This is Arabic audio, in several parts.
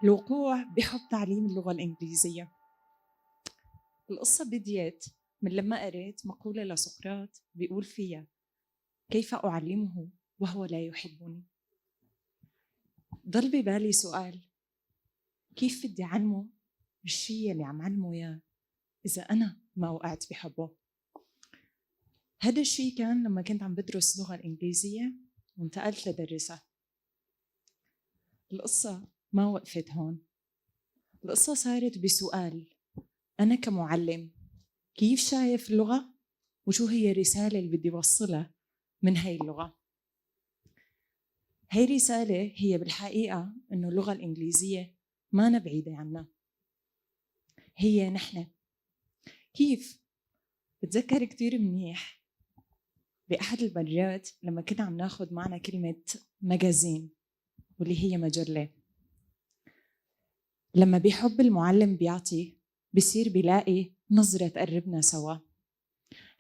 الوقوع بحب تعليم اللغة الإنجليزية. القصة بديت من لما قريت مقولة لسقراط بيقول فيها: كيف أعلمه وهو لا يحبني؟ ضل ببالي سؤال: كيف بدي أعلمه الشيء اللي عم علمه إياه إذا أنا ما وقعت بحبه؟ هذا الشيء كان لما كنت عم بدرس اللغة الإنجليزية وانتقلت لدرسها. القصة ما وقفت هون، القصة صارت بسؤال: أنا كمعلم كيف شايف اللغة وشو هي الرسالة اللي بدي وصلها من هاي اللغة؟ هاي رسالة هي بالحقيقة إنه اللغة الإنجليزية ما بعيدة عنا، هي نحن. كيف؟ بتذكر كتير منيح بأحد المرات لما كنا عم ناخد معنا كلمة ماجازين، واللي هي مجلة. لما بيحب المعلم بيعطي بصير بيلاقي نظرة تقربنا سوا.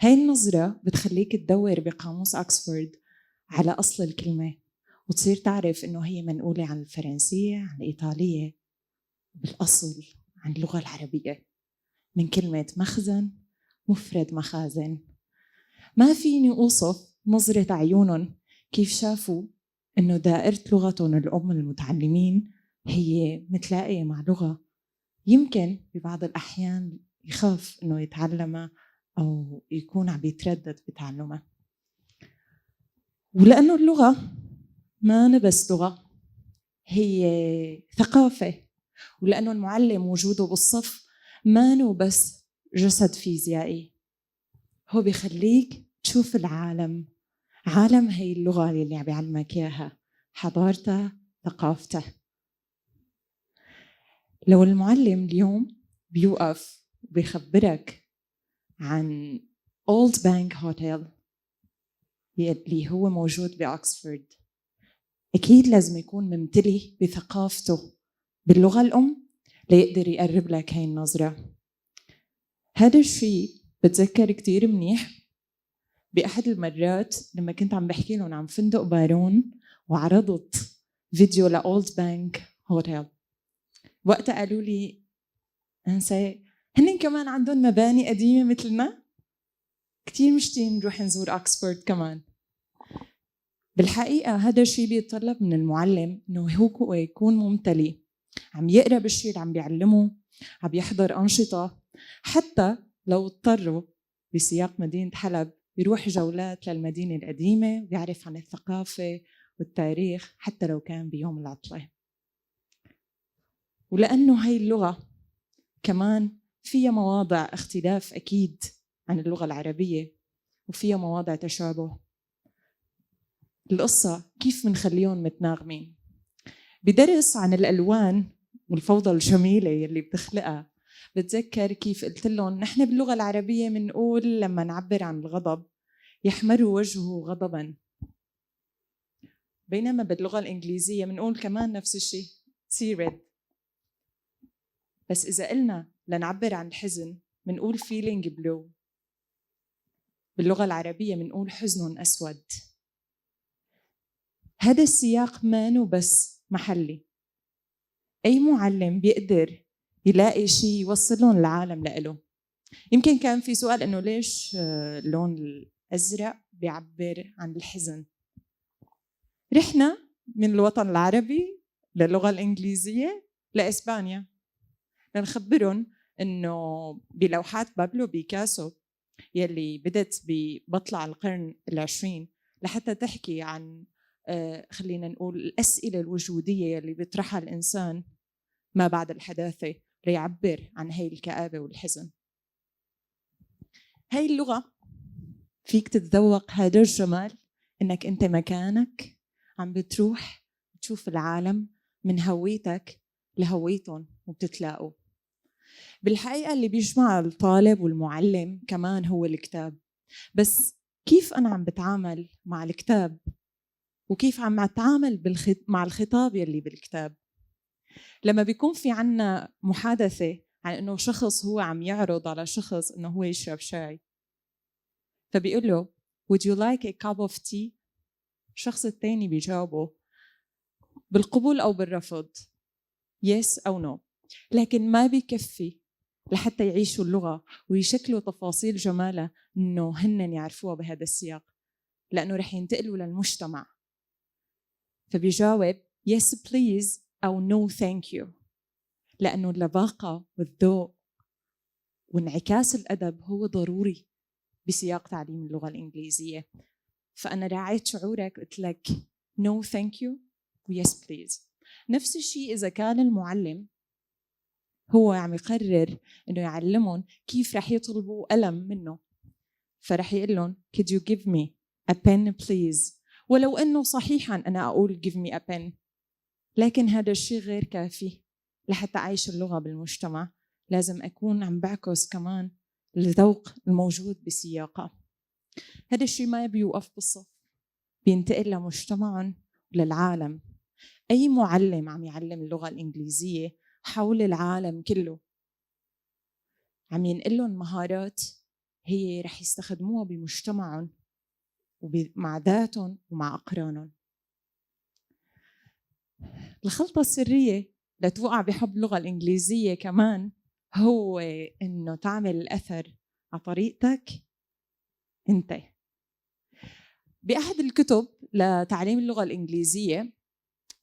هاي النظرة بتخليك تدور بقاموس أكسفورد على أصل الكلمة وتصير تعرف إنه هي منقولة عن الفرنسية، عن الإيطالية، بالأصل عن اللغة العربية، من كلمة مخزن، مفرد مخازن. ما فيني أوصف نظرة عيونهم كيف شافوا إنه دائرة لغتهم الأم المتعلمين هي متلاقية مع لغة يمكن ببعض الأحيان يخاف إنه يتعلمها أو يكون عم يتردد بتعلمها. ولأنه اللغة ما بس لغة، هي ثقافة، ولأنه المعلم وجوده بالصف ما بس جسد فيزيائي، هو بيخليك تشوف العالم، عالم هي اللغة اللي عم بيعلمك إياها، حضارتها، ثقافته. لو المعلم اليوم بيوقف وبيخبرك عن Old Bank Hotel اللي هو موجود بأكسفورد، أكيد لازم يكون ممتلئ بثقافته باللغة الأم ليقدر يقرب لك هاي النظرة. هذا الشيء بتذكر كتير منيح بأحد المرات لما كنت عم بحكي لهم عن فندق بارون وعرضت فيديو لأولد بانك هوتيل. وقتها قالوا لي: انسى، هن كمان عندهم مباني قديمة مثلنا، كتير مشتين نروح نزور أكسفورد كمان. بالحقيقة هذا الشيء بيتطلب من المعلم إنه هو يكون ممتلئ، عم يقرأ بالشيء اللي عم بيعلمه، عم يحضر أنشطة، حتى لو اضطروا بسياق مدينة حلب يروح جولات للمدينة القديمة ويعرف عن الثقافة والتاريخ حتى لو كان بيوم العطلة. ولأنه هاي اللغة كمان فيها مواضع اختلاف أكيد عن اللغة العربية وفيها مواضع تشابه. القصة كيف منخليهم متناغمين. بدرس عن الألوان والفوضى الجميلة يلي بتخلقها بتذكر كيف قلت لهم نحن باللغة العربية منقول لما نعبر عن الغضب: يحمر وجهه غضبا، بينما باللغة الإنجليزية منقول كمان نفس الشيء: see red. بس إذا قلنا لنعبر عن الحزن منقول feeling blue. باللغة العربية منقول حزن أسود. هذا السياق مانو بس محلي، أي معلم بيقدر يلاقي شيء يوصلهم العالم لإله. يمكن كان في سؤال إنه ليش اللون الأزرق بيعبر عن الحزن؟ رحنا من الوطن العربي للغة الإنجليزية لإسبانيا لنخبرهم إنه بلوحات بابلو بيكاسو يلي بدت ببطلع القرن العشرين لحتى تحكي عن خلينا نقول الأسئلة الوجودية يلي بيطرحها الإنسان ما بعد الحداثة ليعبر عن هاي الكآبة والحزن. هاي اللغة فيك تتذوق هذا الجمال إنك أنت مكانك عم بتروح تشوف العالم من هويتك لهويتهم وبتتلاقوا. بالحقيقة اللي بيجمع الطالب والمعلم كمان هو الكتاب، بس كيف أنا عم بتعامل مع الكتاب وكيف عم أتعامل مع الخطاب يلي بالكتاب. لما بيكون في عنا محادثة عن إنه شخص هو عم يعرض على شخص إنه هو يشرب شاي، فبيقول له would you like a cup of tea؟ الشخص الثاني بيجاوبه بالقبول أو بالرفض. yes أو no. لكن ما بيكفي لحتى يعيشوا اللغة ويشكلوا تفاصيل جمالها إنه هن يعرفوها بهذا السياق، لأنه رح ينتقلوا للمجتمع. فبيجاوب yes please أو no thank you، لأنه اللباقة والذوق وانعكاس الأدب هو ضروري بسياق تعليم اللغة الإنجليزية. فأنا راعيت شعورك، قلت لك no thank you و yes please. نفس الشيء إذا كان المعلم هو عم يقرر إنه يعلمهم كيف رح يطلبوا قلم منه، فرح يقول لهم could you give me a pen please، ولو إنه صحيحاً أنا أقول give me a pen، لكن هذا الشيء غير كافي لحتى أعيش اللغة بالمجتمع. لازم أكون عم بعكس كمان الذوق الموجود بسياقها. هذا الشيء ما بيوقف بالصف، بينتقل لمجتمعهم وللعالم. أي معلم عم يعلم اللغة الإنجليزية حول العالم كله عم ينقل لهم مهارات هي رح يستخدموها بمجتمعهم ومع ذاتهم ومع أقرانهم. الخلطة السرية لتوقع بحب اللغة الإنجليزية كمان هو إنه تعمل الأثر على طريقتك أنت. بأحد الكتب لتعليم اللغة الإنجليزية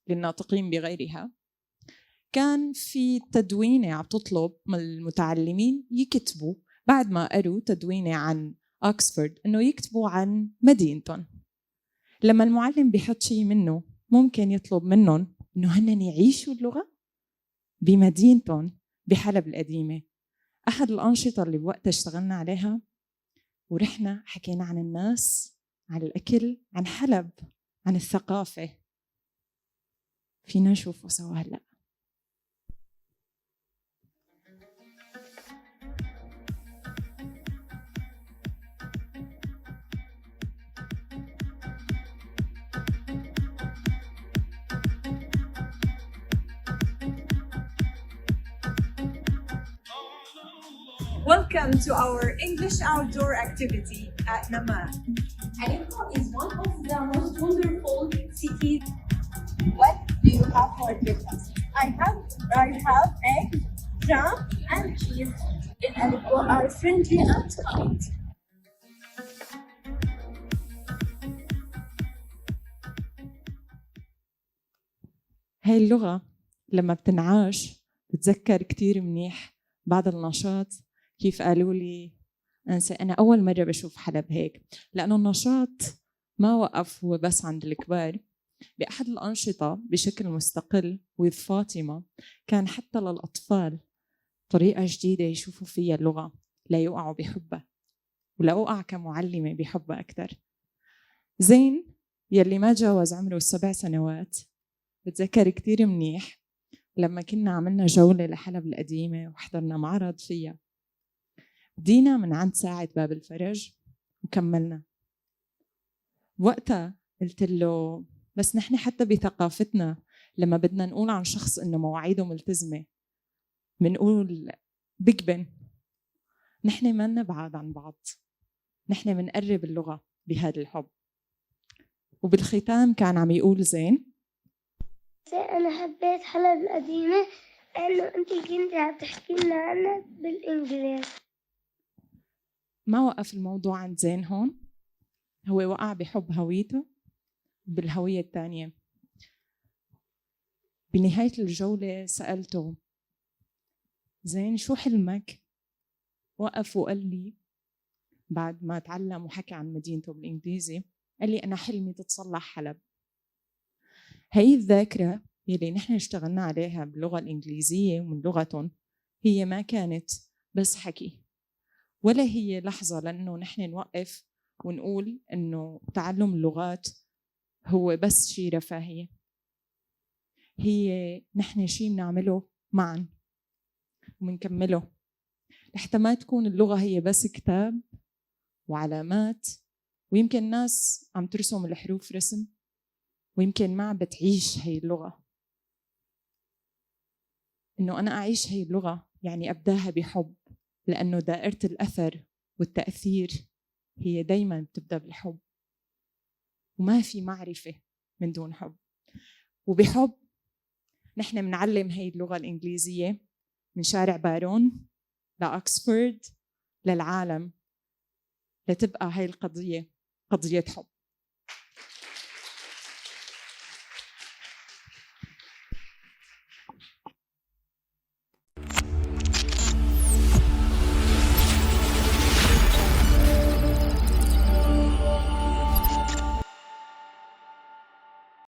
للناطقين بغيرها كان في تدوينة عم تطلب من المتعلمين يكتبوا بعد ما قروا تدوينة عن أكسفورد إنه يكتبوا عن مدينتهم. لما المعلم بيحط شيء منه ممكن يطلب منهم إنه هن يعيشوا اللغة بمدينتهم بحلب القديمة. أحد الأنشطة اللي بوقتها اشتغلنا عليها ورحنا حكينا عن الناس، عن الأكل، عن حلب، عن الثقافة. فينا نشوفه سوا هلأ. Welcome to our English outdoor activity at Namar. Aleppo is one of the most wonderful cities. What do you have for breakfast? I have egg, jam, and cheese. In Aleppo are friendly and kind. هاي اللغة لما بتنعاش بتذكر كتير منيح بعد النشاط. كيف قالوا لي أنسى، أنا أول مرة بشوف حلب هيك، لأنه النشاط ما وقف هو بس عند الكبار. بأحد الأنشطة بشكل مستقل with فاطمة كان حتى للأطفال طريقة جديدة يشوفوا فيها اللغة لا يوقعوا بحبها، ولا أوقع كمعلمة بحبها أكتر. زين يلي ما جاوز عمره 7 سنوات بتذكر كتير منيح لما كنا عملنا جولة لحلب القديمة وحضرنا معرض فيها. بدينا من عند ساعة باب الفرج وكملنا. وقتها قلت له بس نحن حتى بثقافتنا لما بدنا نقول عن شخص إنه مواعيده ملتزمة منقول بيج بن. نحن ما نبعد عن بعض، نحن منقرب اللغة بهذا الحب. وبالختام كان عم يقول زين أنا حبيت حلب القديمة لأنه أنت كنت عم تحكي لنا عنها بالإنجليزي. ما وقف الموضوع عند زين هون، هو وقع بحب هويته بالهوية الثانية. بنهاية الجولة سألته زين شو حلمك؟ وقف وقال لي بعد ما تعلم وحكى عن مدينته بالإنجليزي، قال لي أنا حلمي تتصلح حلب. هي الذاكرة يلي نحن اشتغلنا عليها باللغة الإنجليزية ومن لغتهم هي ما كانت بس حكي، ولا هي لحظة لأنه نحن نوقف ونقول إنه تعلم اللغات هو بس شيء رفاهية. هي نحن شيء بنعمله معا ومنكمله، لحتى ما تكون اللغة هي بس كتاب وعلامات، ويمكن ناس عم ترسم الحروف رسم ويمكن ما عم بتعيش هي اللغة. إنه أنا أعيش هي اللغة يعني أبداها بحب، لأنه دائرة الأثر والتأثير هي دايما بتبدأ بالحب، وما في معرفة من دون حب. وبحب نحن بنعلم هي اللغة الإنجليزية من شارع بارون لأكسفورد للعالم، لتبقى هاي القضية قضية حب.